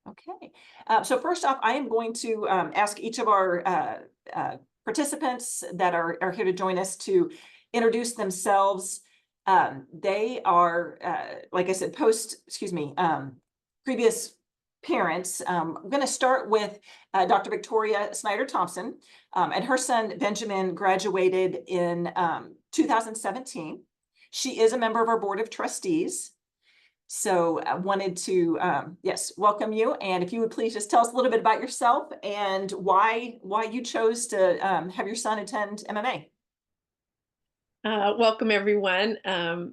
Okay. So first off, I am going to ask each of our participants that are here to join us to introduce themselves. They are, like I said, previous parents. I'm going to start with Dr. Victoria Snyder Thompson, and her son Benjamin graduated in 2017. She is a member of our board of trustees. So I wanted to, yes, welcome you. And if you would please just tell us a little bit about yourself and why you chose to have your son attend MMA. Welcome, everyone.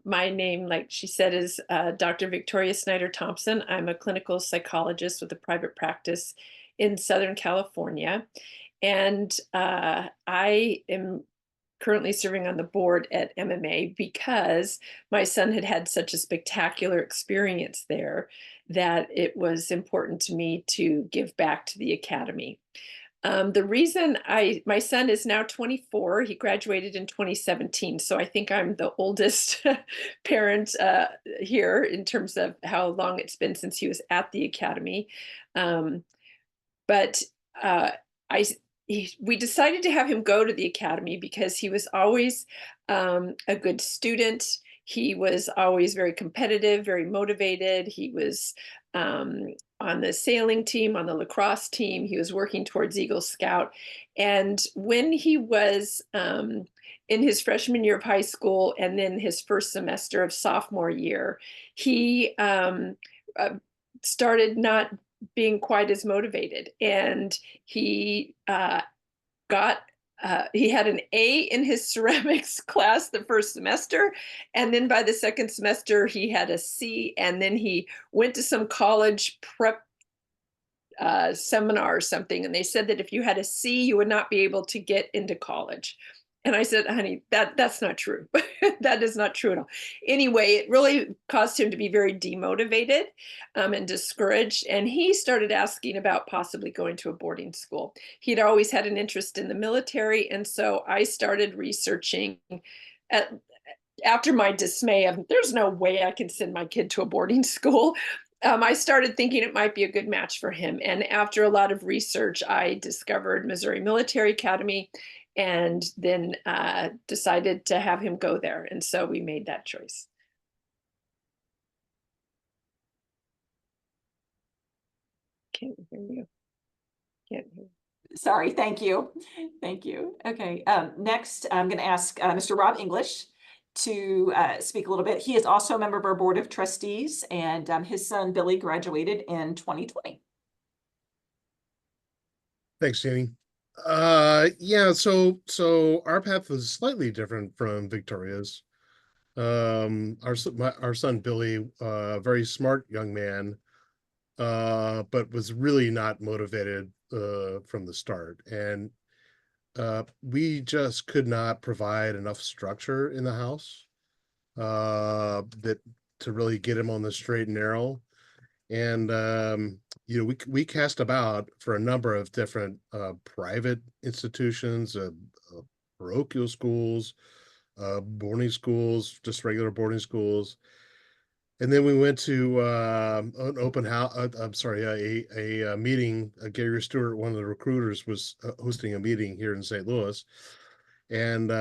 My name, like she said, is Dr. Victoria Snyder Thompson. I'm a clinical psychologist with a private practice in Southern California. And I am currently serving on the board at MMA because my son had had such a spectacular experience there that it was important to me to give back to the academy. The reason my son is now 24, he graduated in 2017. So I think I'm the oldest parent here in terms of how long it's been since he was at the academy. Um, but uh, I, we decided to have him go to the academy because he was always a good student. He was always very competitive, very motivated. He was on the sailing team, on the lacrosse team. He was working towards Eagle Scout. And when he was in his freshman year of high school and then his first semester of sophomore year, he started not being quite as motivated. And he he had an A in his ceramics class the first semester, and then by the second semester he had a C, and then he went to some college prep seminar or something, and they said that if you had a C you would not be able to get into college. And I said, honey, that's not true. That is not true at all. Anyway, it really caused him to be very demotivated and discouraged. And he started asking about possibly going to a boarding school. He'd always had an interest in the military. And so I started researching after my dismay of there's no way I can send my kid to a boarding school. I started thinking it might be a good match for him. And after a lot of research, I discovered Missouri Military Academy and then decided to have him go there. And so we made that choice. Can't hear you. Can't hear. Sorry, thank you. Thank you. Okay, next I'm going to ask Mr. Rob English to speak a little bit. He is also a member of our board of trustees, and his son Billy graduated in 2020. Thanks, Jenny. Yeah, so our path was slightly different from Victoria's. Our son Billy, very smart young man, but was really not motivated from the start, and we just could not provide enough structure in the house that to really get him on the straight and narrow. And we cast about for a number of different private institutions, parochial schools, boarding schools, just regular boarding schools. And then we went to an open house. I'm sorry, a meeting. Gary Stewart, one of the recruiters, was hosting a meeting here in St. Louis, and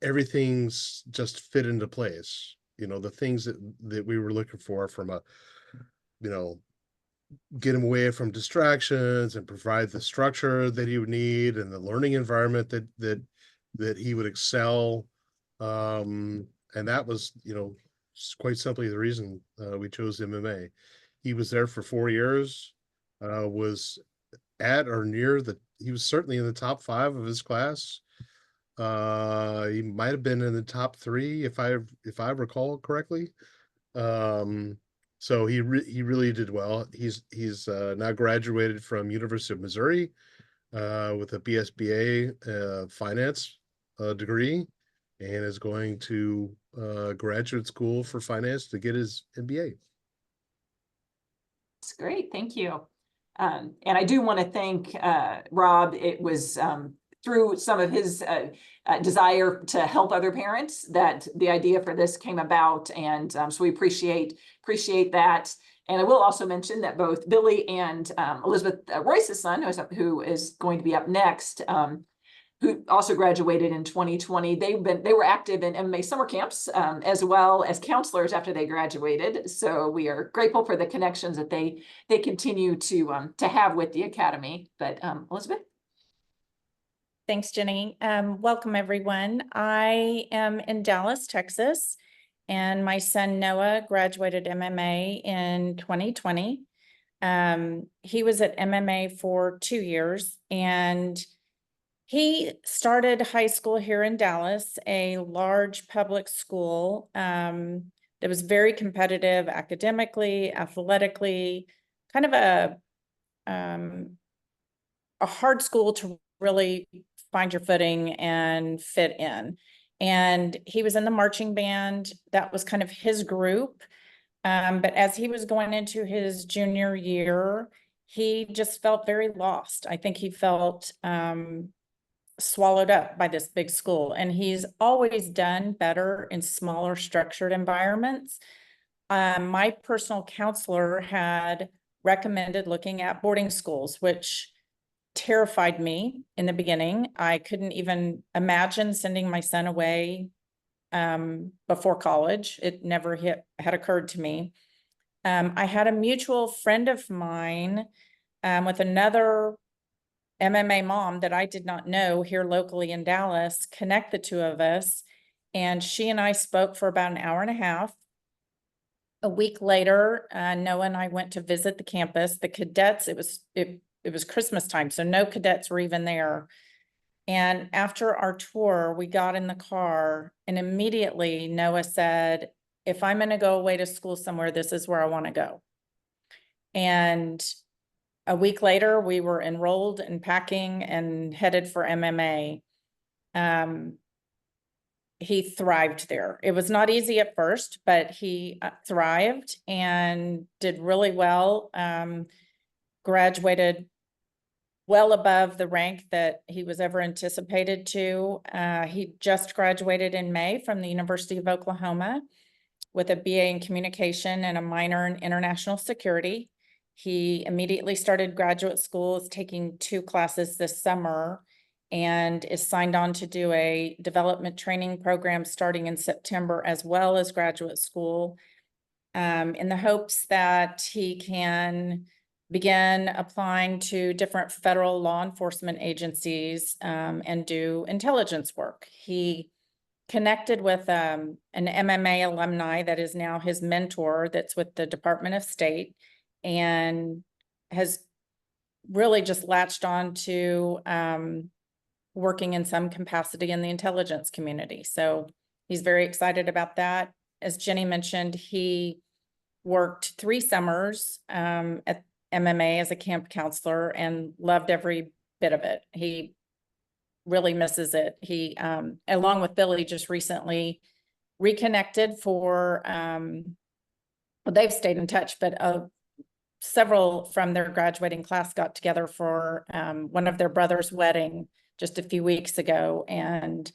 everything's just fit into place. The things that we were looking for from get him away from distractions and provide the structure that he would need and the learning environment that he would excel. And that was, quite simply the reason we chose MMA. He was there for 4 years, was at or near he was certainly in the top 5 of his class. He might have been in the top 3 if I recall correctly. So he really did well. He's now graduated from University of Missouri with a BSBA finance degree, and is going to graduate school for finance to get his MBA. That's great, thank you. And I do want to thank Rob. It was through some of his desire to help other parents that the idea for this came about, and so we appreciate that. And I will also mention that both Billy and Elizabeth Royce's son, who is going to be up next, who also graduated in 2020. They were active in MMA summer camps as well as counselors after they graduated. So we are grateful for the connections that they continue to have with the academy. But Elizabeth. Thanks, Jenny. Welcome, everyone. I am in Dallas, Texas, and my son Noah graduated MMA in 2020. He was at MMA for 2 years, and he started high school here in Dallas, a large public school that was very competitive academically, athletically, kind of a hard school to really find your footing and fit in. And he was in the marching band. That was kind of his group. But as he was going into his junior year, he just felt very lost. I think he felt swallowed up by this big school. And he's always done better in smaller structured environments. My personal counselor had recommended looking at boarding schools, which terrified me in the beginning. I couldn't even imagine sending my son away before college. It never had occurred to me. I had a mutual friend of mine with another MMA mom that I did not know here locally in Dallas, connect the two of us. And she and I spoke for about an hour and a half. A week later, Noah and I went to visit the campus. The cadets, it was Christmas time, so no cadets were even there. And after our tour, we got in the car, and immediately Noah said, if I'm going to go away to school somewhere, this is where I want to go. And a week later, we were enrolled and packing and headed for MMA. He thrived there. It was not easy at first, but he thrived and did really well. Graduated well above the rank that he was ever anticipated to. He just graduated in May from the University of Oklahoma with a BA in communication and a minor in international security. He immediately started graduate school, is taking 2 classes this summer, and is signed on to do a development training program starting in September, as well as graduate school, in the hopes that he can begin applying to different federal law enforcement agencies and do intelligence work. He connected with an MMA alumni that is now his mentor that's with the Department of State, and has really just latched on to working in some capacity in the intelligence community. So he's very excited about that. As Jenny mentioned, he worked 3 summers at MMA as a camp counselor and loved every bit of it. He really misses it. He, along with Billy, just recently reconnected for, well, they've stayed in touch, but several from their graduating class got together for one of their brother's wedding just a few weeks ago. And it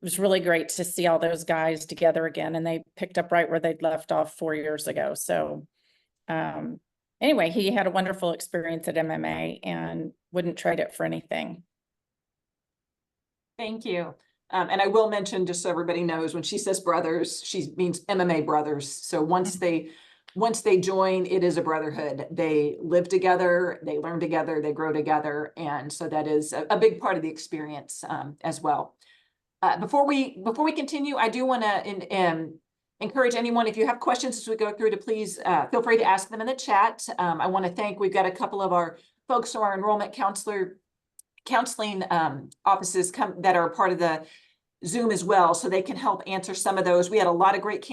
was really great to see all those guys together again. And they picked up right where they'd left off 4 years ago. So anyway, he had a wonderful experience at MMA and wouldn't trade it for anything. Thank you. And I will mention, just so everybody knows, when she says brothers, she means MMA brothers. So once they join, it is a brotherhood. They live together, they learn together, they grow together. And so that is a big part of the experience as well. Before we continue, I do want to encourage anyone, if you have questions as we go through, to please feel free to ask them in the chat. I want to thank, we've got a couple of our folks from our enrollment counseling offices that are part of the Zoom as well, so they can help answer some of those. We had a lot of great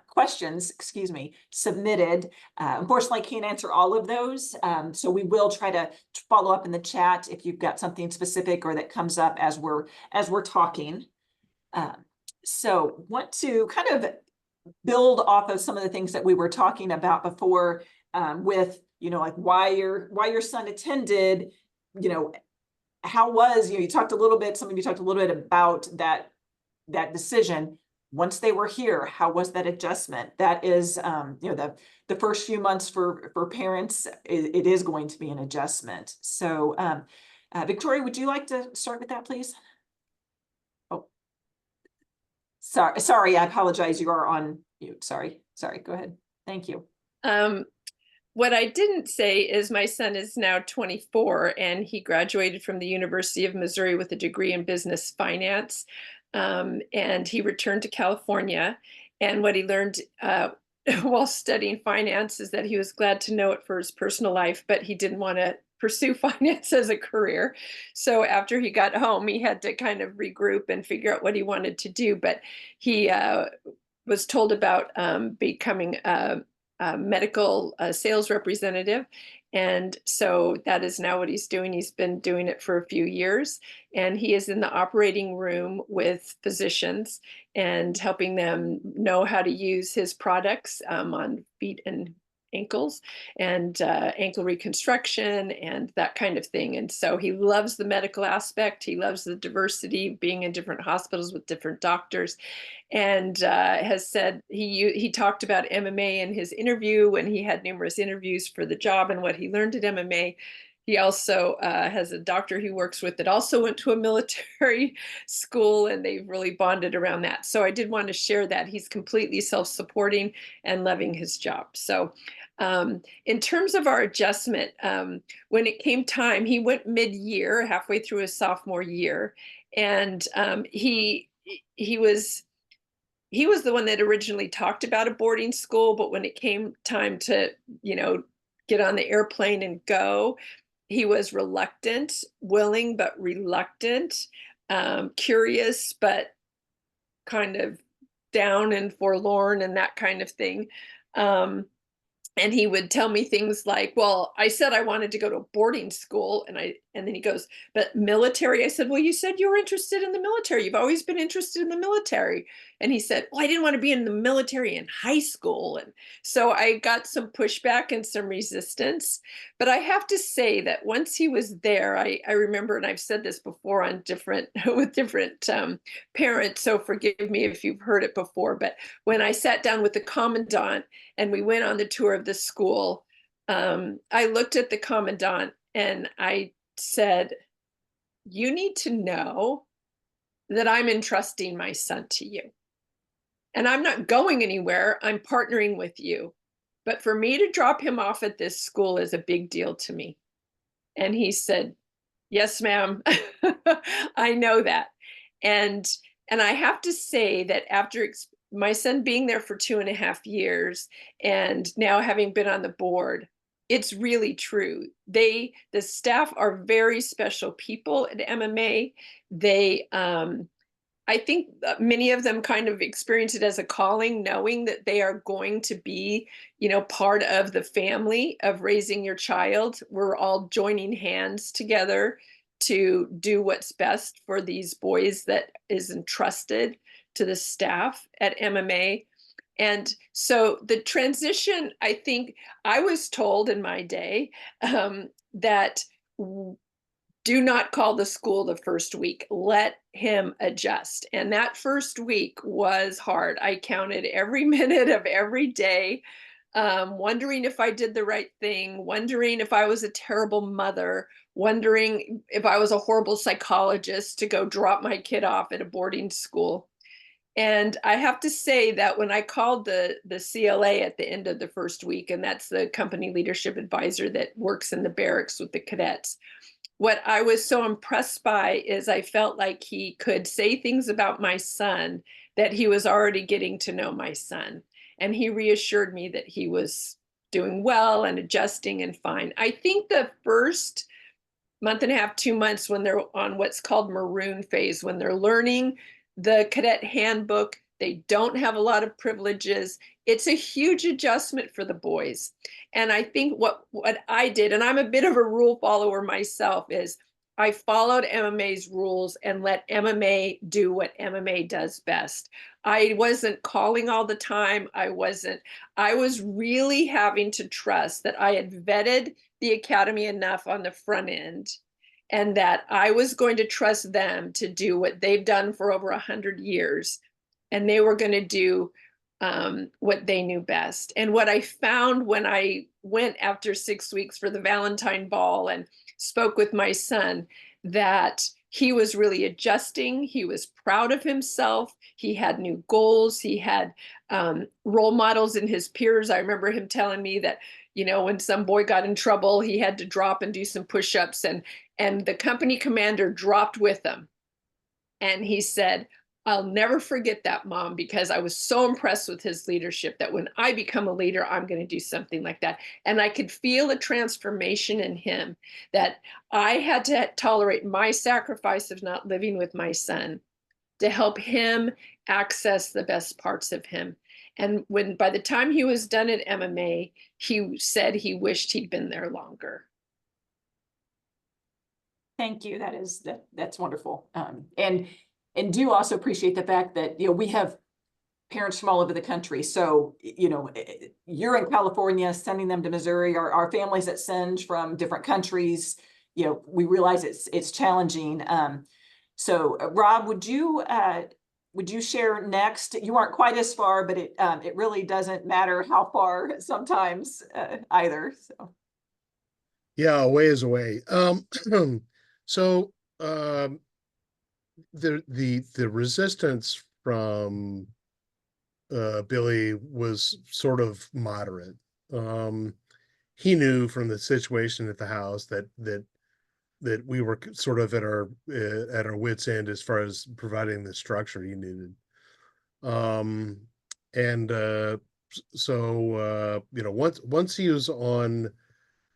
questions, submitted. Unfortunately, I can't answer all of those. So we will try to follow up in the chat if you've got something specific or that comes up as we're talking. So want to kind of build off of some of the things that we were talking about before, with, like why your son attended, how was, you talked a little bit, some of you talked a little bit about that decision. once they were here, how was that adjustment? That is, you know, the first few months for parents, it is going to be an adjustment. So, Victoria, would you like to start with that, please? Oh, sorry, I apologize. You are on mute. Sorry, go ahead. Thank you. What I didn't say is my son is now 24 and he graduated from the University of Missouri with a degree in business finance. And he returned to California. And what he learned while studying finance is that he was glad to know it for his personal life, but he didn't want to pursue finance as a career. So after he got home, he had to kind of regroup and figure out what he wanted to do. But he was told about becoming a medical sales representative. And so that is now what he's doing. He's been doing it for a few years, and he is in the operating room with physicians and helping them know how to use his products on feet and ankles and ankle reconstruction and that kind of thing. And so he loves the medical aspect. He loves the diversity, being in different hospitals with different doctors, and has said he talked about MMA in his interview when he had numerous interviews for the job and what he learned at MMA. He also has a doctor he works with that also went to a military school, and they've really bonded around that. So I did want to share that. He's completely self-supporting and loving his job. So in terms of our adjustment, when it came time, he went mid-year, halfway through his sophomore year, and he was the one that originally talked about a boarding school, but when it came time to, you know, get on the airplane and go, he was reluctant, willing but reluctant, curious but kind of down and forlorn and that kind of thing. And he would tell me things like, well, I said I wanted to go to a boarding school. And then he goes, but military? I said, well, you said you were interested in the military. You've always been interested in the military. And he said, well, I didn't want to be in the military in high school. And so I got some pushback and some resistance. But I have to say that once he was there, I remember, and I've said this before on with different parents, so forgive me if you've heard it before, but when I sat down with the commandant and we went on the tour of the school, I looked at the commandant and I said, you need to know that I'm entrusting my son to you. And I'm not going anywhere. I'm partnering with you. But for me to drop him off at this school is a big deal to me. And he said, yes, ma'am, I know that. And I have to say that after my son being there for 2.5 years and now having been on the board, it's really true. The staff are very special people at MMA. They, I think many of them kind of experience it as a calling, knowing that they are going to be, you know, part of the family of raising your child. We're all joining hands together to do what's best for these boys that is entrusted to the staff at MMA. And so the transition, I think I was told in my day that do not call the school the first week. Let him adjust. And that first week was hard. I counted every minute of every day, wondering if I did the right thing, wondering if I was a terrible mother, wondering if I was a horrible psychologist to go drop my kid off at a boarding school. And I have to say that when I called the CLA at the end of the first week, and that's the company leadership advisor that works in the barracks with the cadets, what I was so impressed by is I felt like he could say things about my son that he was already getting to know my son. And he reassured me that he was doing well and adjusting and fine. I think the first month and a half, 2 months, when they're on what's called maroon phase, when they're learning the cadet handbook, they don't have a lot of privileges. It's a huge adjustment for the boys. And I think what I did, and I'm a bit of a rule follower myself, is I followed MMA's rules and let MMA do what MMA does best. I wasn't calling all the time. I was really having to trust that I had vetted the academy enough on the front end, and that I was going to trust them to do what they've done for over 100 years, and they were going to do what they knew best. And what I found when I went after 6 weeks for the Valentine Ball and spoke with my son, that he was really adjusting. He was proud of himself. He had new goals. He had role models in his peers. I remember him telling me that, you know, when some boy got in trouble, he had to drop and do some push-ups, and the company commander dropped with him. And he said, I'll never forget that, Mom, because I was so impressed with his leadership that when I become a leader, I'm going to do something like that. And I could feel a transformation in him, that I had to tolerate my sacrifice of not living with my son to help him access the best parts of him. And when by the time he was done at MMA, he said he wished he'd been there longer. Thank you. That's wonderful. And do also appreciate the fact that, you know, we have parents from all over the country. So, you know, you're in California, sending them to Missouri, our families that send from different countries, you know, we realize it's challenging. So Rob, would you share next? You aren't quite as far, but it really doesn't matter how far sometimes either. So. Yeah, a ways away. So the resistance from Billy was sort of moderate. He knew from the situation at the house that we were sort of at our wits' end as far as providing the structure he needed. And so you know, once he was on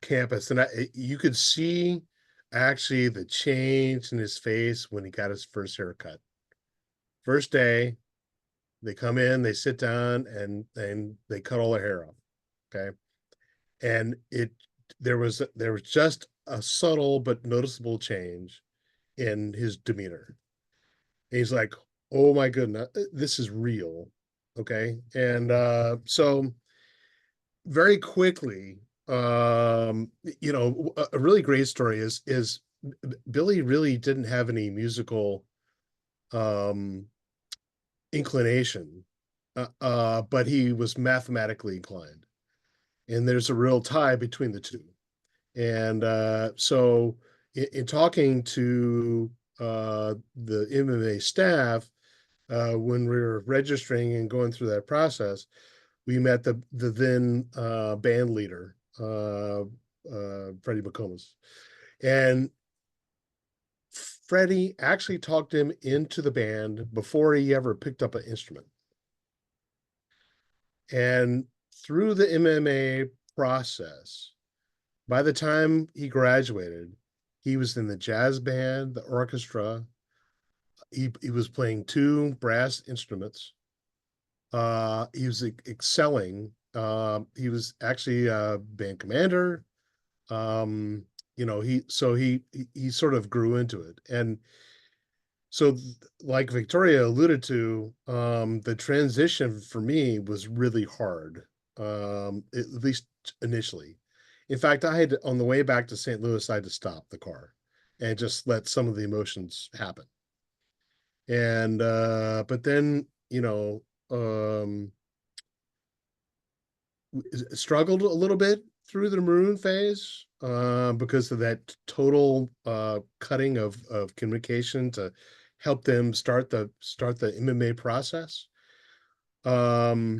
campus, and you could see actually the change in his face when he got his first haircut. First day, they come in, they sit down, and they cut all their hair off. Okay, and there was just a subtle but noticeable change in his demeanor. And he's like, "Oh my goodness, this is real." Okay, and so very quickly, you know, a really great story is Billy really didn't have any musical inclination, but he was mathematically inclined, and there's a real tie between the two. And so in talking to the MMA staff, when we were registering and going through that process, we met the then band leader, Freddie McComas. And Freddie actually talked him into the band before he ever picked up an instrument. And through the MMA process, by the time he graduated, he was in the jazz band, the orchestra. He was playing 2 brass instruments. He was excelling. He was actually a band commander. You know, he sort of grew into it. And so, like Victoria alluded to, the transition for me was really hard, at least initially. In fact, I had on the way back to St. Louis, I had to stop the car and just let some of the emotions happen. And but then, you know, struggled a little bit through the maroon phase because of that total cutting of communication to help them start the MMA process. I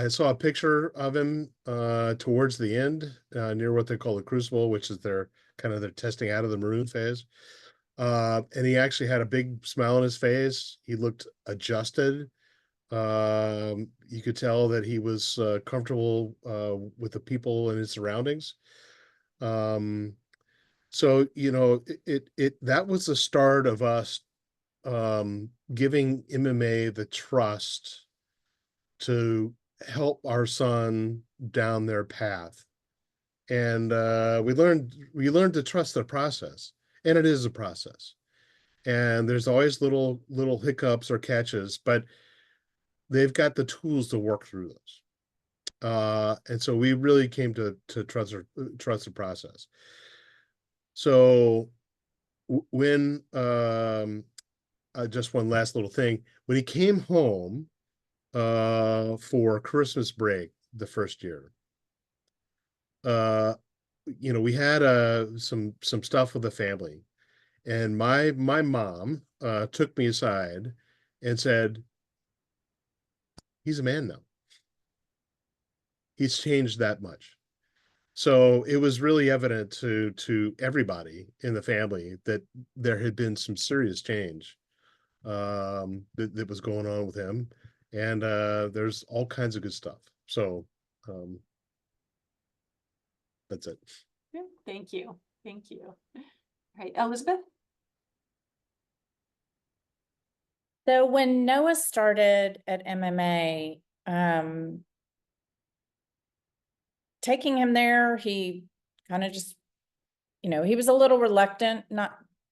saw a picture of him towards the end near what they call the crucible, which is their testing out of the maroon phase. And he actually had a big smile on his face. He looked adjusted. You could tell that he was comfortable with the people and his surroundings. So, you know, that was the start of us giving MMA the trust to help our son down their path. And we learned to trust the process, and it is a process. And there's always little hiccups or catches, but they've got the tools to work through those. And so we really came to trust the process. So when just one last little thing, when he came home for Christmas break the first year, uh, we had some stuff with the family, and my mom took me aside and said, "He's a man now. He's changed that much." So it was really evident to everybody in the family that there had been some serious change that was going on with him, and there's all kinds of good stuff. So um, that's it. Yeah, thank you. Thank you. All right, Elizabeth? So when Noah started at MMA, taking him there, he kind of just, he was a little reluctant,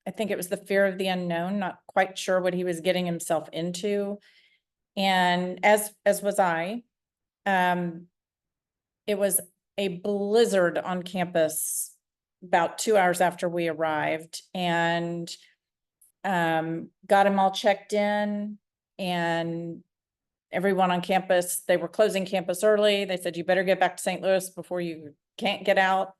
I think it was the fear of the unknown, not quite sure what he was getting himself into. And as was I, it was a blizzard on campus about 2 hours after we arrived, and got him all checked in, and everyone on campus, they were closing campus early. They said, you better get back to St. Louis before you can't get out.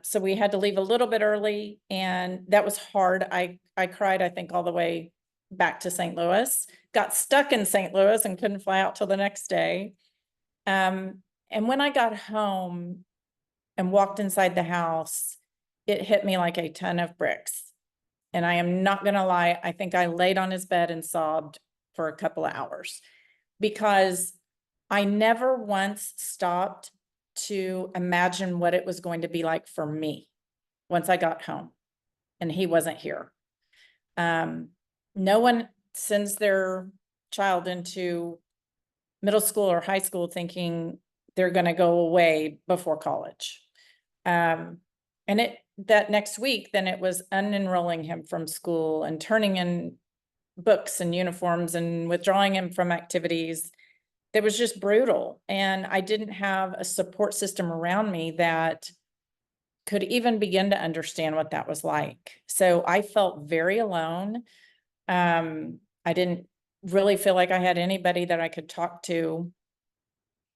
So we had to leave a little bit early, and that was hard. I cried, I think, all the way back to St. Louis, got stuck in St. Louis and couldn't fly out till the next day. And when I got home and walked inside the house, it hit me like a ton of bricks. And I am not going to lie, I think I laid on his bed and sobbed for a couple of hours, because I never once stopped to imagine what it was going to be like for me once I got home and he wasn't here. No one sends their child into middle school or high school thinking they're going to go away before college. And that next week, then it was unenrolling him from school and turning in books and uniforms and withdrawing him from activities. That was just brutal. And I didn't have a support system around me that could even begin to understand what that was like. So I felt very alone. I didn't really feel like I had anybody that I could talk to.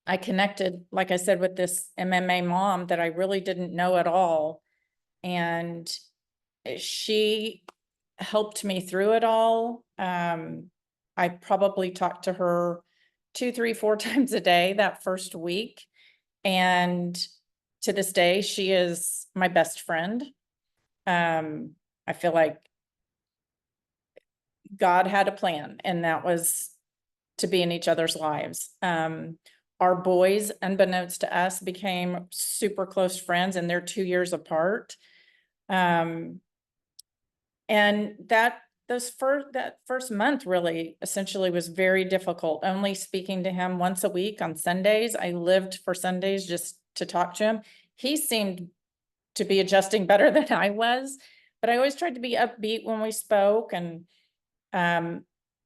I connected, like I said, with this MMA mom that I really didn't know at all. And she helped me through it all. I probably talked to her 2, 3, 4 times a day that first week. And to this day, she is my best friend. I feel like God had a plan, and that was to be in each other's lives. Our boys, unbeknownst to us, became super close friends, and they're 2 years apart. And that first month really essentially was very difficult, only speaking to him once a week on Sundays. I lived for Sundays just to talk to him. He seemed to be adjusting better than I was, but I always tried to be upbeat when we spoke. And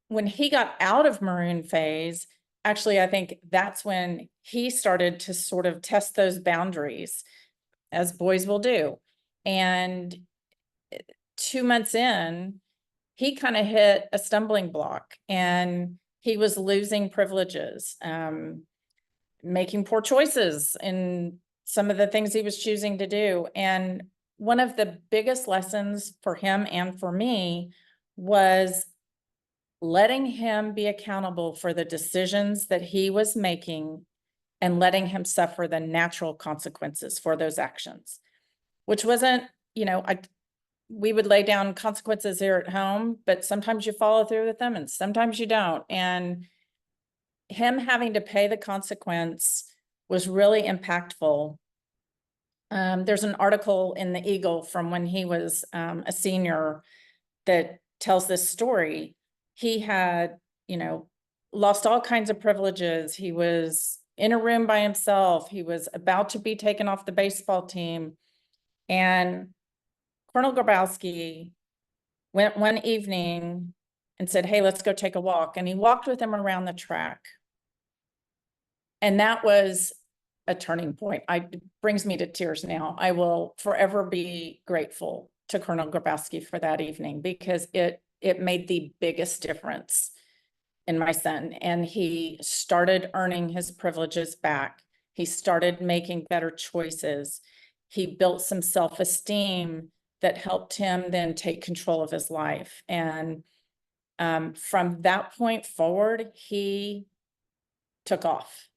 when he got out of maroon phase, actually, I think that's when he started to sort of test those boundaries, as boys will do. And 2 months in, he kind of hit a stumbling block, and he was losing privileges, making poor choices in some of the things he was choosing to do. And one of the biggest lessons for him and for me was letting him be accountable for the decisions that he was making and letting him suffer the natural consequences for those actions, which wasn't, we would lay down consequences here at home, but sometimes you follow through with them and sometimes you don't. And him having to pay the consequence was really impactful. There's an article in the Eagle from when he was a senior that tells this story. He had, lost all kinds of privileges. He was in a room by himself. He was about to be taken off the baseball team. And Colonel Grabowski went one evening and said, hey, let's go take a walk. And he walked with him around the track. And that was a turning point. It brings me to tears now. I will forever be grateful to Colonel Grabowski for that evening, because it made the biggest difference in my son, and he started earning his privileges back. He started making better choices. He built some self-esteem that helped him then take control of his life. And from that point forward, he took off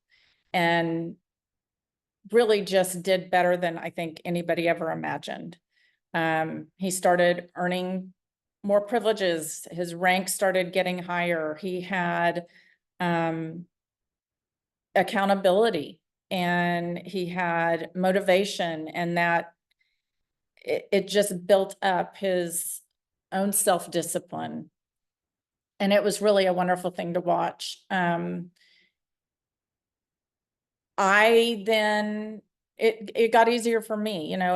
and really just did better than I think anybody ever imagined. He started earning more privileges. His rank started getting higher. He had accountability, and he had motivation, and that it just built up his own self-discipline. And it was really a wonderful thing to watch. I then, it got easier for me, you know,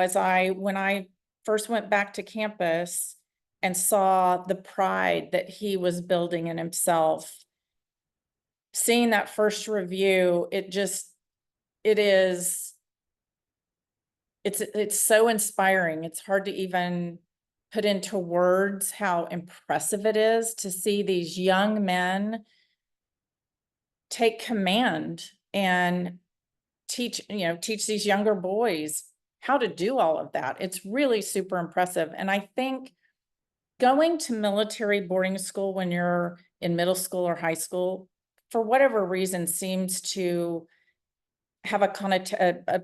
when I first went back to campus and saw the pride that he was building in himself, seeing that first review, it's so inspiring. It's hard to even put into words how impressive it is to see these young men take command and teach these younger boys how to do all of that. It's really super impressive. And I think going to military boarding school when you're in middle school or high school, for whatever reason, seems to have a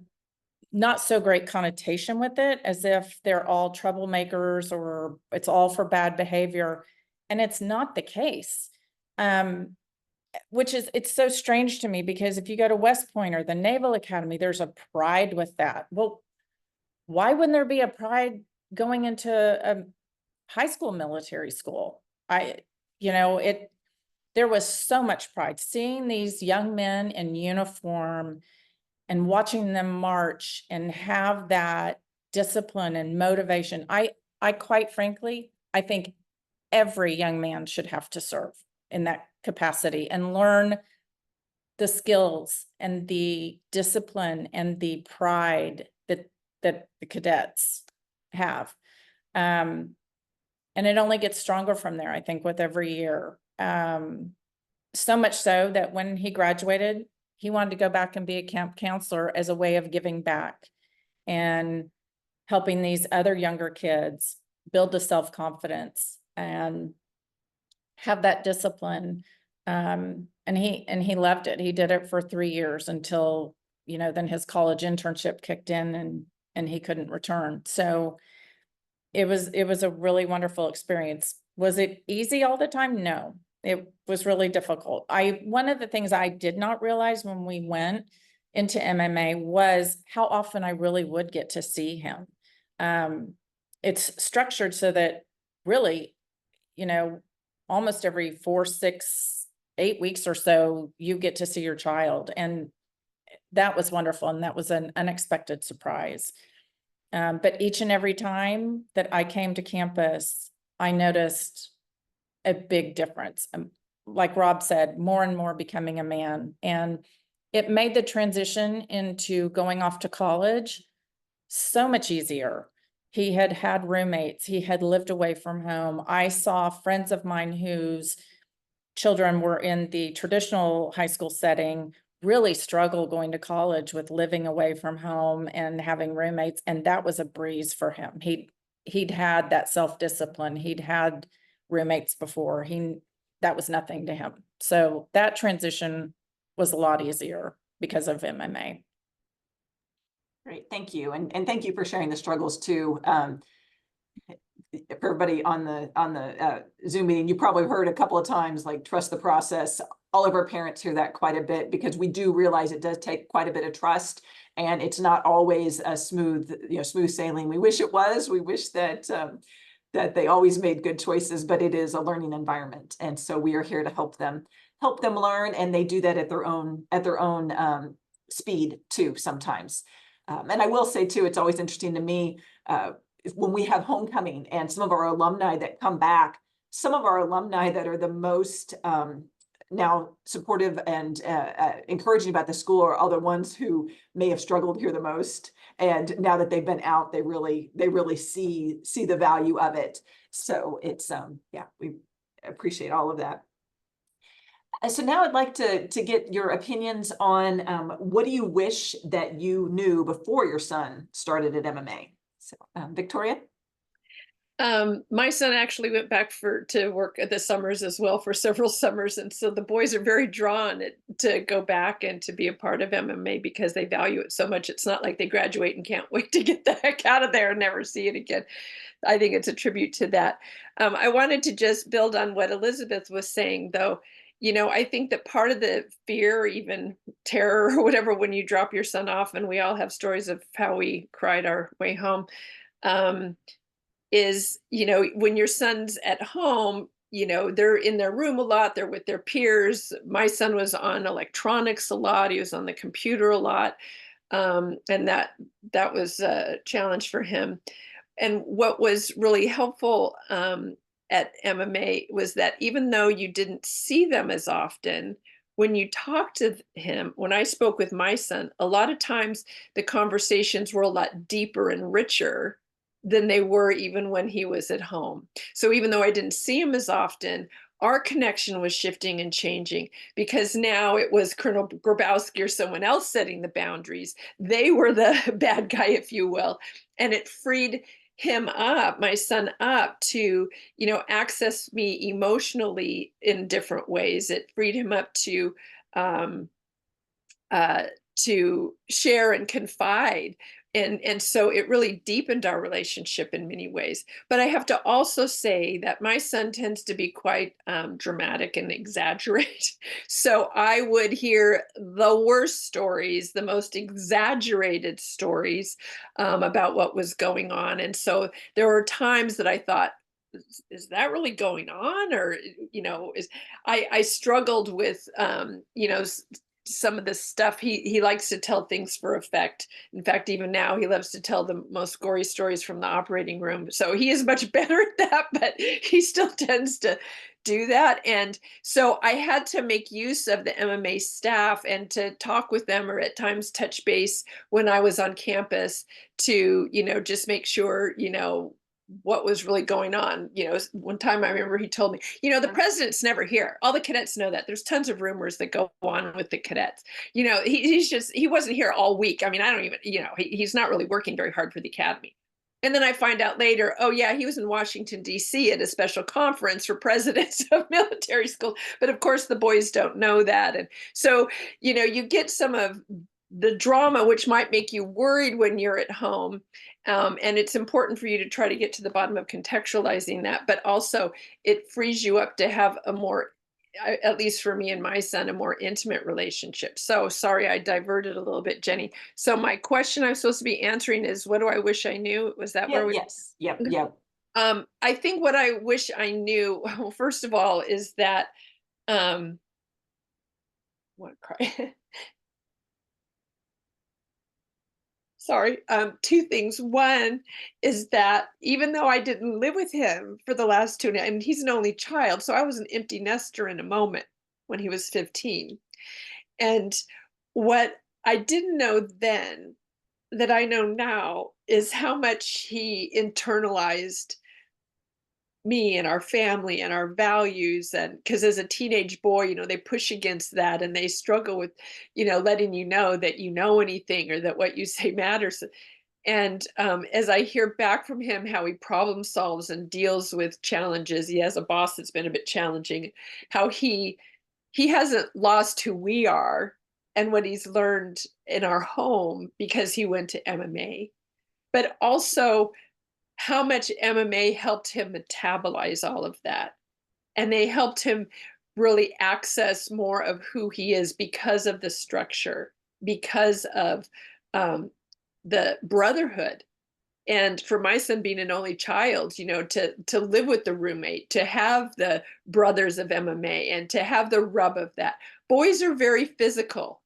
not so great connotation with it, as if they're all troublemakers or it's all for bad behavior. And it's not the case. It's so strange to me, because if you go to West Point or the Naval Academy, there's a pride with that. Well, why wouldn't there be a pride going into a high school military school? There was so much pride seeing these young men in uniform and watching them march and have that discipline and motivation. I quite frankly, I think every young man should have to serve in that capacity and learn the skills and the discipline and the pride that the cadets have. And it only gets stronger from there, I think, with every year. So much so that when he graduated, he wanted to go back and be a camp counselor as a way of giving back and helping these other younger kids build the self-confidence and have that discipline. And he loved it. He did it for 3 years until, then his college internship kicked in and he couldn't return. So it was a really wonderful experience. Was it easy all the time? No, it was really difficult. One of the things I did not realize when we went into MMA was how often I really would get to see him. It's structured so that really, almost every 4, 6, 8 weeks or so, you get to see your child. And that was wonderful. And that was an unexpected surprise. But each and every time that I came to campus, I noticed a big difference. Like Rob said, more and more becoming a man. And it made the transition into going off to college so much easier. He had had roommates. He had lived away from home. I saw friends of mine whose children were in the traditional high school setting really struggle going to college with living away from home and having roommates. And that was a breeze for him. He'd had that self-discipline. He'd had roommates before. That was nothing to him. So that transition was a lot easier because of MMA. Great, thank you. And thank you for sharing the struggles too. For everybody on the Zoom meeting, you probably heard a couple of times, like, trust the process. All of our parents hear that quite a bit, because we do realize it does take quite a bit of trust, and it's not always a smooth sailing. We wish it was. We wish that that they always made good choices, but it is a learning environment, and so we are here to help them learn, and they do that at their own speed too sometimes. And I will say too, it's always interesting to me when we have homecoming and some of our alumni that come back. Some of our alumni that are the most now supportive and encouraging about the school are the ones who may have struggled here the most. And now that they've been out, they really see the value of it. So it's yeah, we appreciate all of that. So now I'd like to get your opinions on what do you wish that you knew before your son started at MMA? So, Victoria? My son actually went back to work at the summers as well for several summers, and so the boys are very drawn to go back and to be a part of MMA because they value it so much. It's not like they graduate and can't wait to get the heck out of there and never see it again. I think it's a tribute to that. I wanted to just build on what Elizabeth was saying, though. I think that part of the fear, or even terror or whatever, when you drop your son off, and we all have stories of how we cried our way home. Um, is, when your son's at home, they're in their room a lot, they're with their peers. My son was on electronics a lot, he was on the computer a lot. And that was a challenge for him. And what was really helpful at MMA was that even though you didn't see them as often, when you talked to him, when I spoke with my son, a lot of times the conversations were a lot deeper and richer than they were even when he was at home. So even though I didn't see him as often, our connection was shifting and changing because now it was Colonel Grabowski or someone else setting the boundaries. They were the bad guy, if you will. And it freed him up, my son up, to, access me emotionally in different ways. It freed him up um, to share and confide. And so it really deepened our relationship in many ways. But I have to also say that my son tends to be quite dramatic and exaggerate. So I would hear the worst stories, the most exaggerated stories about what was going on. And so there were times that I thought, is that really going on? Or, I struggled with, some of the stuff. He likes to tell things for effect. In fact, even now he loves to tell the most gory stories from the operating room. So he is much better at that, but he still tends to do that. And so I had to make use of the MMA staff and to talk with them, or at times touch base when I was on campus to, just make sure, what was really going on. One time I remember he told me, the president's never here. All the cadets know that. There's tons of rumors that go on with the cadets. He wasn't here all week. I mean, I don't even, he's not really working very hard for the academy. And then I find out later, oh yeah, he was in Washington, D.C. at a special conference for presidents of military schools. But of course the boys don't know that. And so, you get some of the drama, which might make you worried when you're at home. And it's important for you to try to get to the bottom of contextualizing that, but also it frees you up to have a more, at least for me and my son, a more intimate relationship. So sorry, I diverted a little bit, Jenny. So my question I'm supposed to be answering is, what do I wish I knew? Was that where we? Yes. Yep. I think what I wish I knew, well, first of all, is that, what cry? Sorry, two things. One is that even though I didn't live with him for the last two, and he's an only child, so I was an empty nester in a moment when he was 15. And what I didn't know then that I know now is how much he internalized me and our family and our values. And because as a teenage boy, they push against that and they struggle with, letting you know that you know anything or that what you say matters. And as I hear back from him how he problem solves and deals with challenges, he has a boss that's been a bit challenging, how he hasn't lost who we are and what he's learned in our home because he went to MMA, but also how much MMA helped him metabolize all of that. And they helped him really access more of who he is because of the structure, because of the brotherhood. And for my son being an only child, to live with the roommate, to have the brothers of MMA and to have the rub of that. Boys are very physical.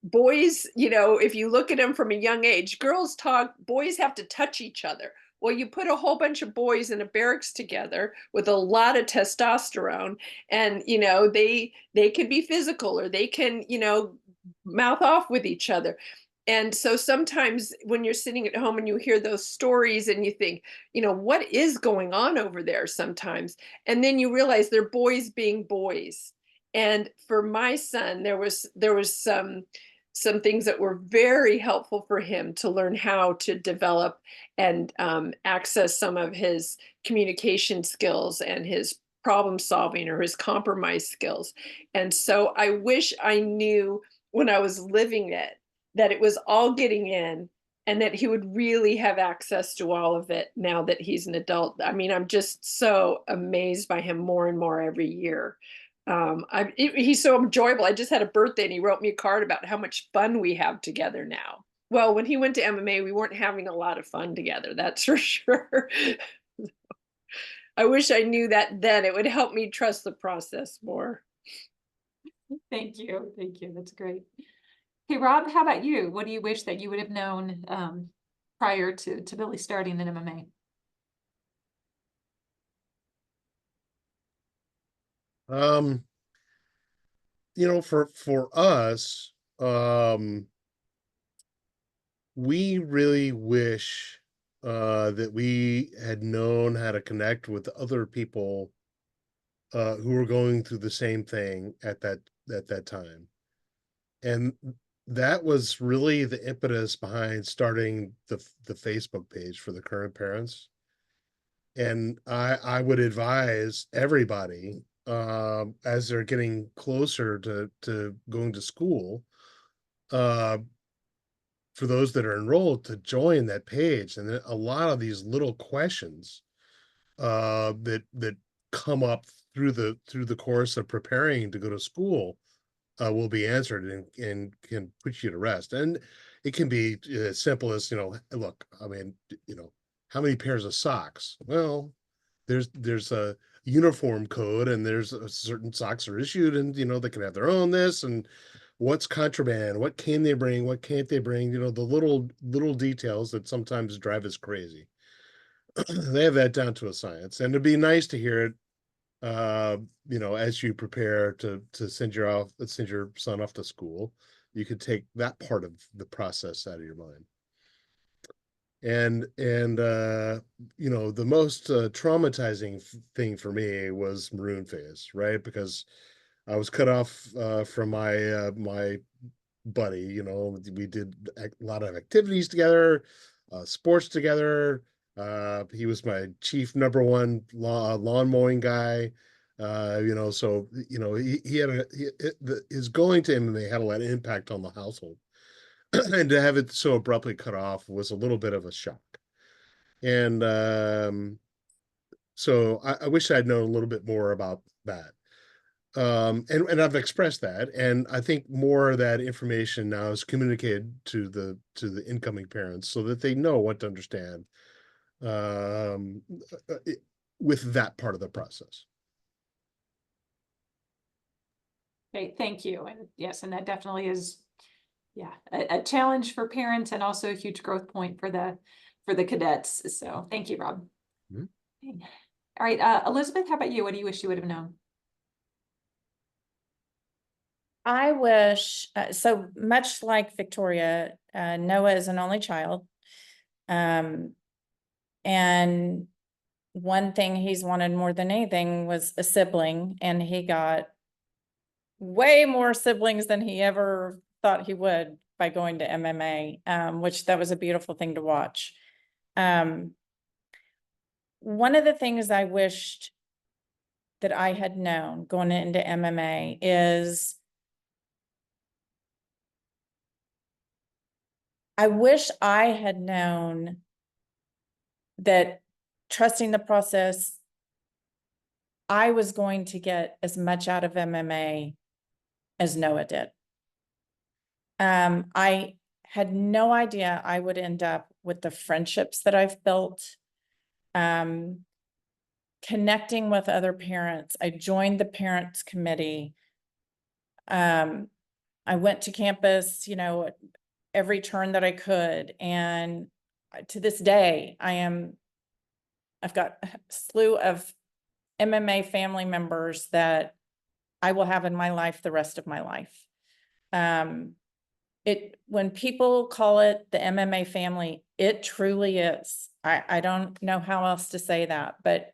Boys, if you look at them from a young age, girls talk, boys have to touch each other. Well, you put a whole bunch of boys in a barracks together with a lot of testosterone, and they can be physical, or they can mouth off with each other. And so sometimes when you're sitting at home and you hear those stories and you think, what is going on over there sometimes? And then you realize they're boys being boys. And for my son, there was some things that were very helpful for him to learn how to develop and access some of his communication skills and his problem solving or his compromise skills. And so I wish I knew when I was living it that it was all getting in and that he would really have access to all of it now that he's an adult. I mean, I'm just so amazed by him more and more every year. He's so enjoyable. I just had a birthday and he wrote me a card about how much fun we have together now. Well, when he went to MMA, we weren't having a lot of fun together, that's for sure. I wish I knew that then. It would help me trust the process more. Thank you. Thank you. That's great. Okay, Rob, how about you? What do you wish that you would have known prior to Billy starting in MMA? For us, we really wish that we had known how to connect with other people who were going through the same thing at that time. And that was really the impetus behind starting the Facebook page for the current parents. And I would advise everybody as they're getting closer to going to school, for those that are enrolled, to join that page. And then a lot of these little questions that come up through the course of preparing to go to school will be answered and can put you to rest. And it can be as simple as, look, I mean, how many pairs of socks? Well, there's a uniform code, and there's a certain socks are issued, and they can have their own this, and what's contraband, what can they bring, what can't they bring, the little details that sometimes drive us crazy. They have that down to a science, and it'd be nice to hear it as you prepare to send your son off to school. You could take that part of the process out of your mind. And the most traumatizing thing for me was maroon phase, right? Because I was cut off from my buddy. We did a lot of activities together, sports together. He was my chief number one lawn mowing guy. So he had his going to MMA had a lot of impact on the household. And to have it so abruptly cut off was a little bit of a shock. And so I wish I'd known a little bit more about that. And I've expressed that, and I think more of that information now is communicated to the incoming parents so that they know what to understand with that part of the process. Okay, thank you. And yes, and that definitely is, a challenge for parents and also a huge growth point for the cadets. So thank you, Rob. Mhm. Okay. All right, Elizabeth, how about you? What do you wish you would have known? I wish, so much like Victoria, Noah is an only child. And one thing he's wanted more than anything was a sibling, and he got way more siblings than he ever thought he would by going to MMA, which that was a beautiful thing to watch. One of the things I wished that I had known going into MMA is I wish I had known that trusting the process, I was going to get as much out of MMA as Noah did. I had no idea I would end up with the friendships that I've built, connecting with other parents. I joined the parents committee. I went to campus, every turn that I could. And to this day, I've got a slew of MMA family members that I will have in my life the rest of my life. When people call it the MMA family, it truly is. I don't know how else to say that, but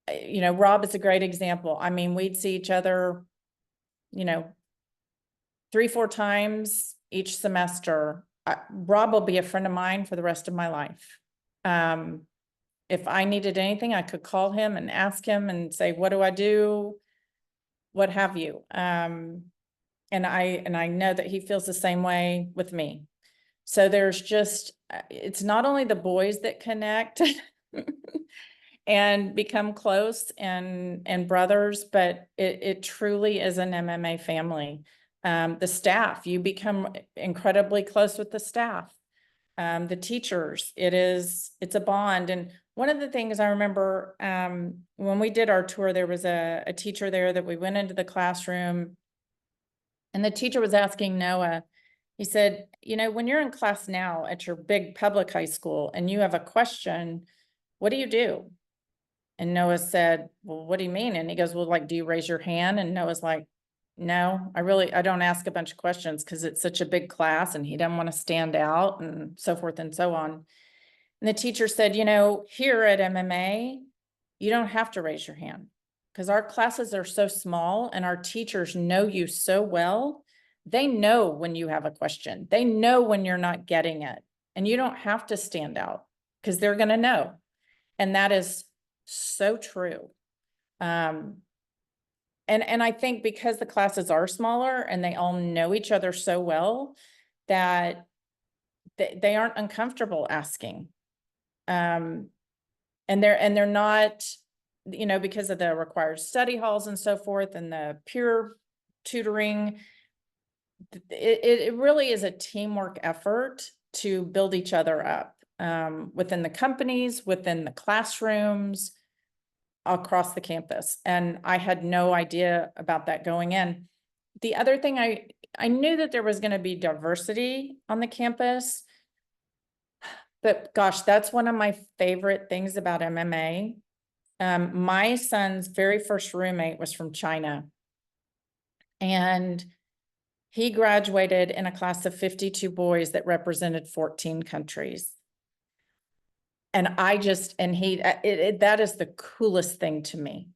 Rob is a great example. I mean, we'd see each other you know, 3-4 times each semester. Rob will be a friend of mine for the rest of my life. If I needed anything, I could call him and ask him and say, what do I do? What have you? And I know that he feels the same way with me. So there's just, it's not only the boys that connect and become close and brothers, but it truly is an MMA family. The staff, you become incredibly close with the staff. The teachers, it's a bond. And one of the things I remember, when we did our tour, there was a teacher there that we went into the classroom, and the teacher was asking Noah, he said, you know, when you're in class now at your big public high school and you have a question, what do you do? And Noah said, well, what do you mean? And he goes, well, like, do you raise your hand? And Noah's like, no, I don't ask a bunch of questions because it's such a big class and he doesn't want to stand out and so forth and so on. And the teacher said, you know, here at MMA, you don't have to raise your hand because our classes are so small and our teachers know you so well. They know when you have a question. They know when you're not getting it, and you don't have to stand out because they're going to know. And that is so true. And I think because the classes are smaller and they all know each other so well that they aren't uncomfortable asking. And they're not, you know, because of the required study halls and so forth and the peer tutoring, it really is a teamwork effort to build each other up, within the companies, within the classrooms, across the campus. And I had no idea about that going in. The other thing, I knew that there was going to be diversity on the campus, but gosh, that's one of my favorite things about MMA. My son's very first roommate was from China, and he graduated in a class of 52 boys that represented 14 countries. And that is the coolest thing to me.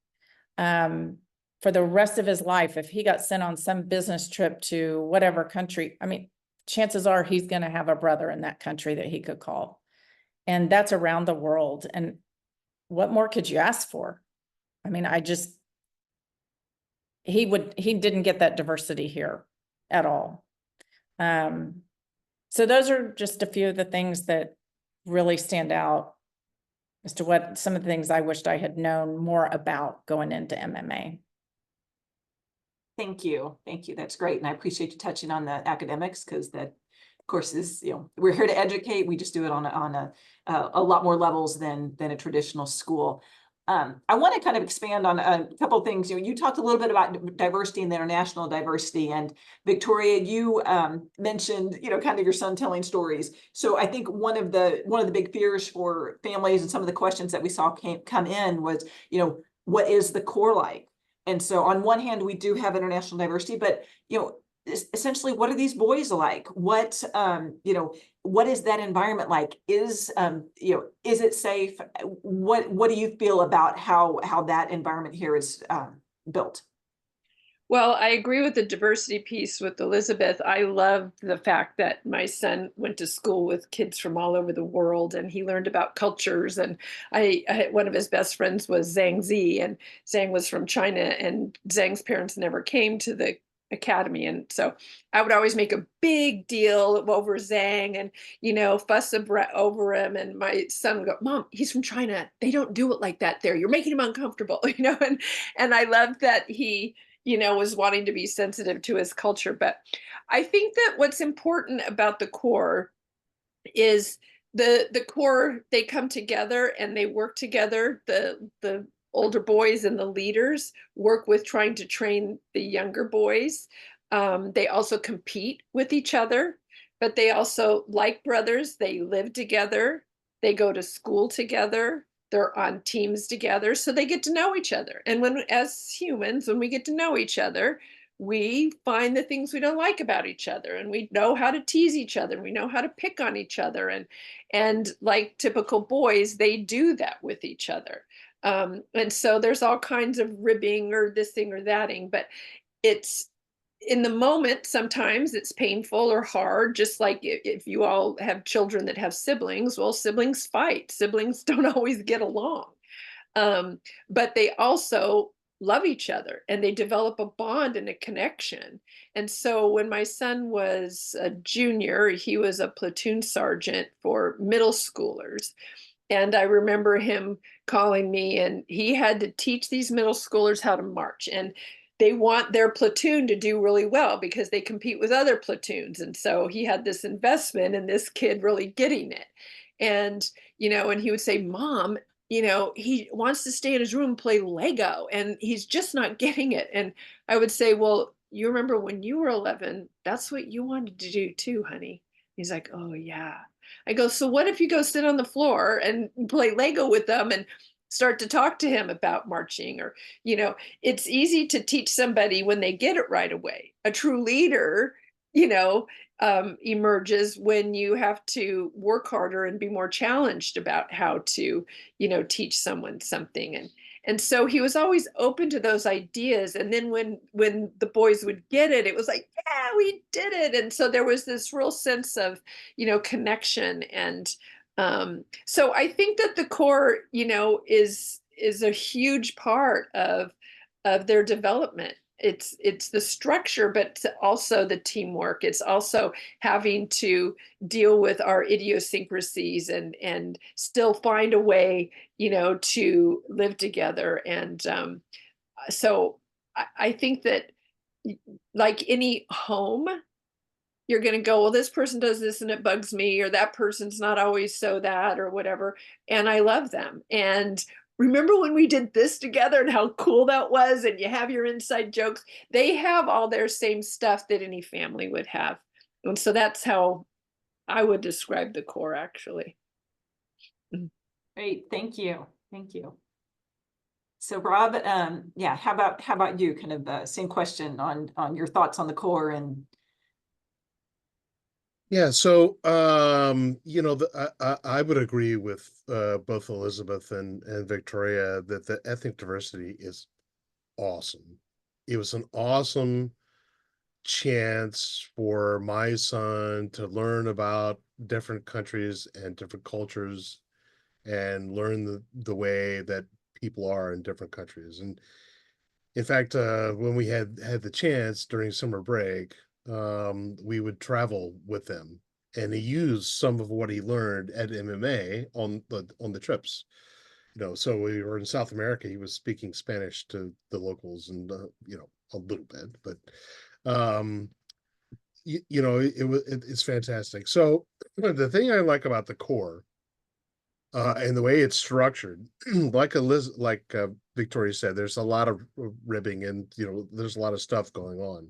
For the rest of his life, if he got sent on some business trip to whatever country, I mean, chances are he's going to have a brother in that country that he could call. And that's around the world. And what more could you ask for? I mean, he didn't get that diversity here at all. So those are just a few of the things that really stand out as to what some of the things I wished I had known more about going into MMA. Thank you. Thank you. That's great. And I appreciate you touching on the academics, because that, of course, is, you know, we're here to educate. We just do it on a lot more levels than a traditional school. I want to kind of expand on a couple of things. You know, you talked a little bit about diversity and international diversity, and Victoria, you mentioned, you know, kind of your son telling stories. So I think one of the big fears for families and some of the questions that we saw come in was, you know, what is the core like? And so on one hand, we do have international diversity, but, you know, essentially, what are these boys like? What, you know, what is that environment like? Is, you know, is it safe? What do you feel about how that environment here is built? Well, I agree with the diversity piece with Elizabeth. I love the fact that my son went to school with kids from all over the world, and he learned about cultures. And one of his best friends was Zhang Zi, and Zhang was from China, and Zhang's parents never came to the academy. And so I would always make a big deal over Zhang and, you know, fuss over him. And my son would go, Mom, he's from China. They don't do it like that there. You're making him uncomfortable, you know, and I love that he, you know, was wanting to be sensitive to his culture. But I think that what's important about the core is the core, they come together and they work together. The older boys and the leaders work with trying to train the younger boys. They also compete with each other, but they also, like brothers, they live together. They go to school together. They're on teams together, so they get to know each other. And as humans, when we get to know each other, we find the things we don't like about each other, and we know how to tease each other. We know how to pick on each other. And like typical boys, they do that with each other. And so there's all kinds of ribbing or this thing or thating, but it's in the moment, sometimes it's painful or hard, just like if you all have children that have siblings, well, siblings fight, siblings don't always get along. But they also love each other and they develop a bond and a connection. And so when my son was a junior, he was a platoon sergeant for middle schoolers. And I remember him calling me, and he had to teach these middle schoolers how to march. And they want their platoon to do really well because they compete with other platoons. And so he had this investment in this kid really getting it. And, and he would say, Mom, he wants to stay in his room and play Lego, and he's just not getting it. And I would say, well, you remember when you were 11, that's what you wanted to do too, honey. He's like, oh, yeah. I go, so what if you go sit on the floor and play Lego with them and start to talk to him about marching? Or, it's easy to teach somebody when they get it right away. A true leader, emerges when you have to work harder and be more challenged about how to, teach someone something. And so he was always open to those ideas. And then when the boys would get it, it was like, yeah, we did it. And so there was this real sense of, connection. And so I think that the core, is a huge part of their development. It's the structure, but also the teamwork. It's also having to deal with our idiosyncrasies and still find a way, to live together. And so I think that, like any home, you're going to go, well, this person does this and it bugs me, or that person's not always so that, or whatever. And I love them. And remember when we did this together and how cool that was? And you have your inside jokes. They have all their same stuff that any family would have. And so that's how I would describe the core, actually. Great, thank you. Thank you. So Rob, yeah, how about you? Kind of same question on your thoughts on the core and. Yeah, so I would agree with both Elizabeth and Victoria that the ethnic diversity is awesome. It was an awesome chance for my son to learn about different countries and different cultures and learn the way that people are in different countries. And in fact, when we had the chance during summer break, we would travel with them, and he used some of what he learned at MMA on the trips. So we were in South America. He was speaking Spanish to the locals, and a little bit, but it's fantastic. So the thing I like about the core and the way it's structured, like Victoria said, there's a lot of ribbing and there's a lot of stuff going on.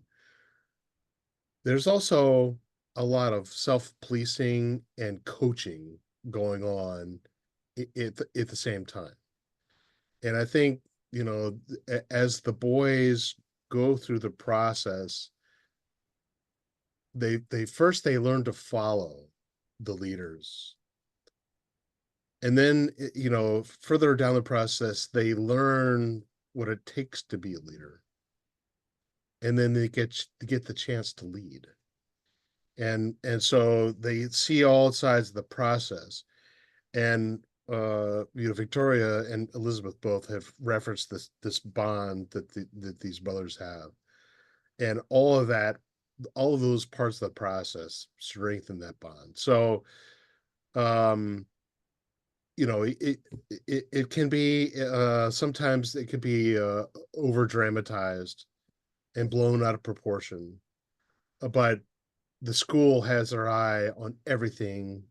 There's also a lot of self-policing and coaching going on at the same time. And I think, as the boys go through the process, they learn to follow the leaders. And then, further down the process, they learn what it takes to be a leader. And then they get the chance to lead. And so they see all sides of the process. And Victoria and Elizabeth both have referenced this bond that these brothers have. And all of those parts of the process strengthen that bond. So it can be sometimes it could be over dramatized and blown out of proportion, but the school has their eye on everything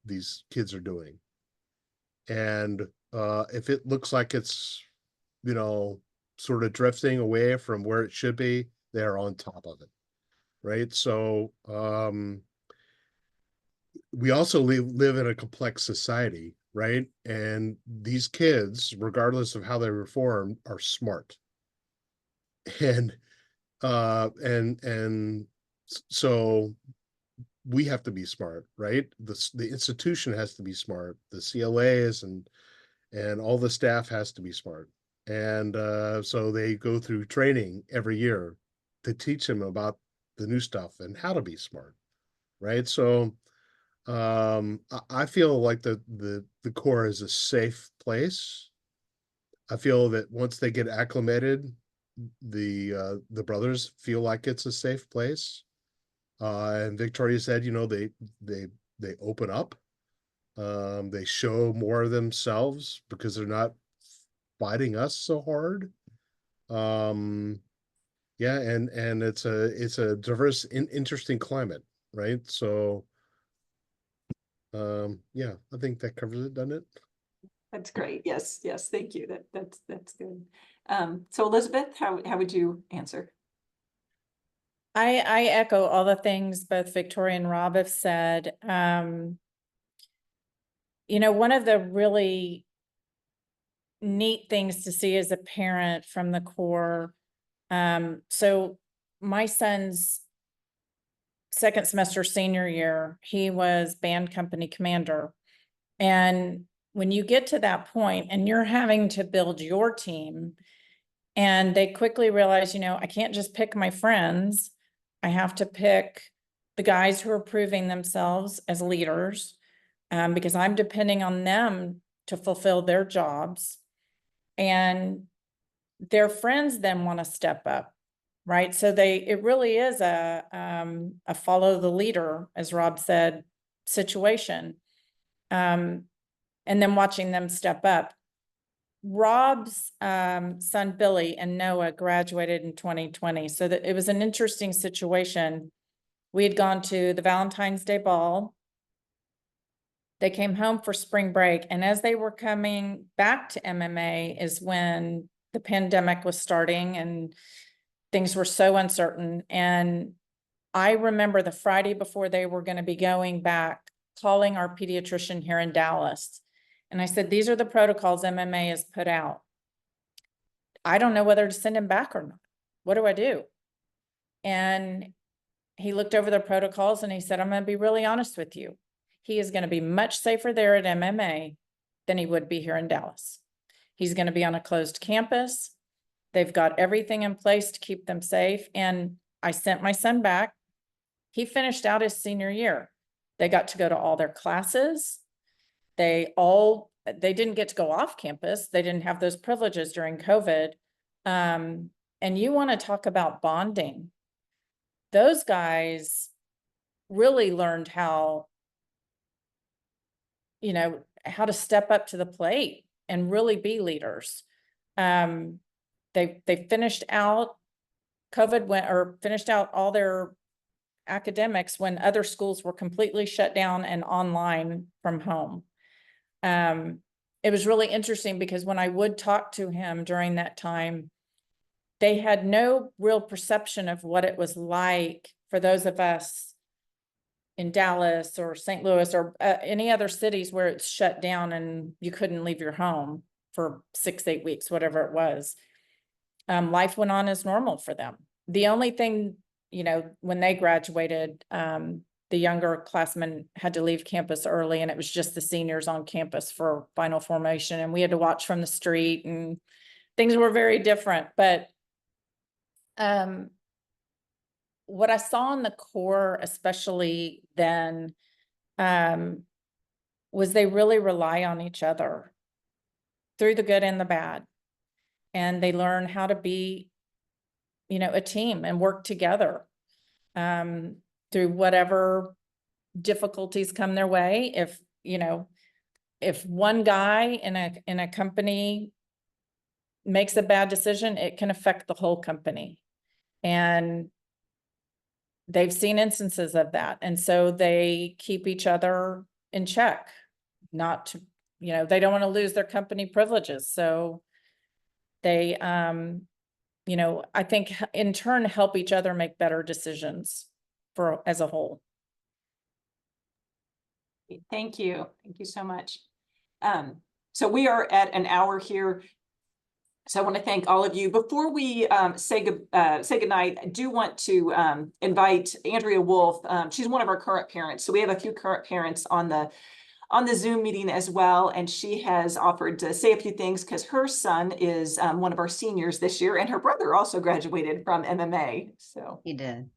these kids are doing, and if it looks like it's sort of drifting away from where it should be, they're on top of it, right? So we also live in a complex society, right? And these kids, regardless of how they were formed, are smart. And so we have to be smart, right? The institution has to be smart. The CLAs and all the staff has to be smart. And so they go through training every year to teach them about the new stuff and how to be smart, right? So I feel like the Corps is a safe place. I feel that once they get acclimated, the brothers feel like it's a safe place. And Victoria said, you know, they open up. They show more of themselves because they're not fighting us so hard. Yeah, and it's a diverse, interesting climate, right? So, yeah, I think that covers it, doesn't it? That's great. Yes, yes, thank you. That's good. So Elizabeth, how would you answer? I echo all the things both Victoria and Rob have said. You know, one of the really neat things to see as a parent from the Corps. So my son's second semester senior year, he was band company commander. And when you get to that point and you're having to build your team, and they quickly realize, you know, I can't just pick my friends. I have to pick the guys who are proving themselves as leaders, because I'm depending on them to fulfill their jobs. And their friends then want to step up, right? So it really is a follow the leader, as Rob said, situation. And then watching them step up. Rob's son Billy and Noah graduated in 2020, so that it was an interesting situation. We had gone to the Valentine's Day ball. They came home for spring break, and as they were coming back to MMA is when the pandemic was starting and things were so uncertain. And I remember the Friday before they were going to be going back, calling our pediatrician here in Dallas. And I said, these are the protocols MMA has put out. I don't know whether to send him back or not. What do I do? And he looked over the protocols and he said, I'm going to be really honest with you. He is going to be much safer there at MMA than he would be here in Dallas. He's going to be on a closed campus. They've got everything in place to keep them safe. And I sent my son back. He finished out his senior year. They got to go to all their classes. They didn't get to go off campus. They didn't have those privileges during COVID. And you want to talk about bonding. Those guys really learned how, you know, how to step up to the plate and really be leaders. They finished out finished out all their academics when other schools were completely shut down and online from home. It was really interesting because when I would talk to him during that time, they had no real perception of what it was like for those of us in Dallas or St. Louis or any other cities where it's shut down and you couldn't leave your home for 6-8 weeks, whatever it was. Life went on as normal for them. The only thing, you know, when they graduated, the younger classmen had to leave campus early, and it was just the seniors on campus for final formation, and we had to watch from the street, and things were very different. But what I saw in the Corps, especially then, was they really rely on each other through the good and the bad. And they learn how to be, you know, a team and work together through whatever difficulties come their way. If, you know, if one guy in a company makes a bad decision, it can affect the whole company. And they've seen instances of that. And so they keep each other in check, not to, you know, they don't want to lose their company privileges. So they, you know, I think in turn help each other make better decisions as a whole. Thank you. Thank you so much. So we are at an hour here. So I want to thank all of you. Before we say goodnight, I do want to invite Andrea Wolf. She's one of our current parents. So we have a few current parents on on the Zoom meeting as well, and she has offered to say a few things because her son is one of our seniors this year, and her brother also graduated from MMA. So He did.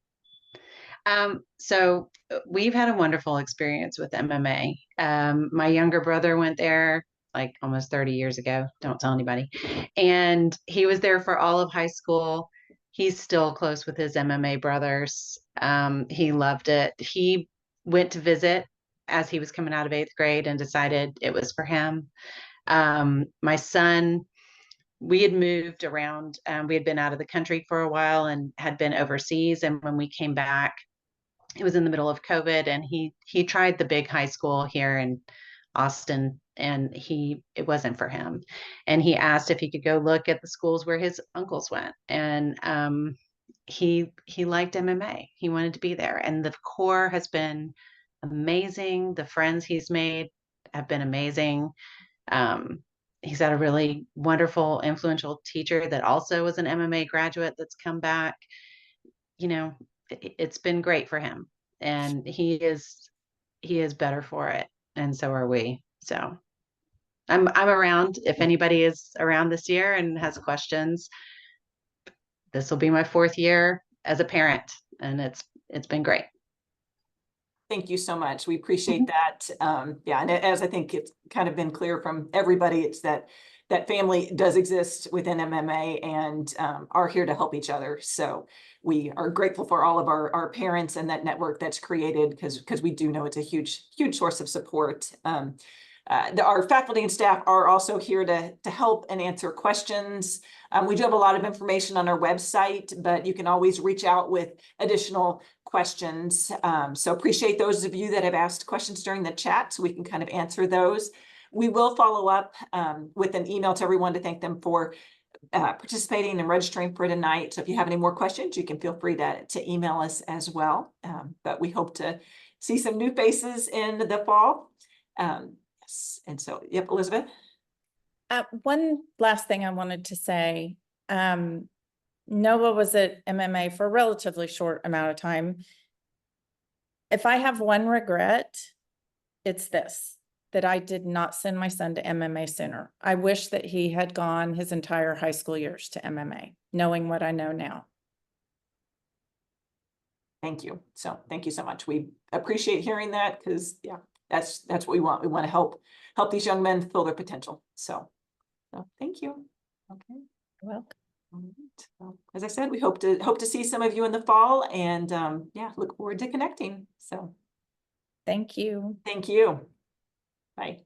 So we've had a wonderful experience with MMA. My younger brother went there like almost 30 years ago. Don't tell anybody. And he was there for all of high school. He's still close with his MMA brothers. He loved it. He went to visit as he was coming out of 8th grade and decided it was for him. My son, we had moved around. We had been out of the country for a while and had been overseas. And when we came back, it was in the middle of COVID, and he tried the big high school here in Austin, and it wasn't for him. And he asked if he could go look at the schools where his uncles went. And he liked MMA. He wanted to be there. And the core has been amazing. The friends he's made have been amazing. He's had a really wonderful, influential teacher that also was an MMA graduate that's come back. You know, it's been great for him, and he is better for it, and so are we. So I'm around if anybody is around this year and has questions. This will be my 4th year as a parent, and it's been great. thank you so much. We appreciate that. Yeah, and as I think it's kind of been clear from everybody, it's that family does exist within MMA and are here to help each other. So we are grateful for all of our parents and that network that's created, because we do know it's a huge source of support. Our faculty and staff are also here to help and answer questions. We do have a lot of information on our website, but you can always reach out with additional questions. So appreciate those of you that have asked questions during the chat, so we can kind of answer those. We will follow up with an email to everyone to thank them for participating and registering for tonight. So if you have any more questions, you can feel free to email us as well. But we hope to see some new faces in the fall. Yes. And so, yep, Elizabeth. One last thing I wanted to say. Noah was at MMA for a relatively short amount of time. If I have one regret, it's this, that I did not send my son to MMA sooner. I wish that he had gone his entire high school years to MMA, knowing what I know now. Thank you. So thank you so much. We appreciate hearing that, because yeah, that's what we want. We want to help these young men fulfill their potential. So thank you. Okay. You're welcome. All right. Well, as I said, we hope to see some of you in the fall, and yeah, look forward to connecting. So Thank you. thank you. Bye.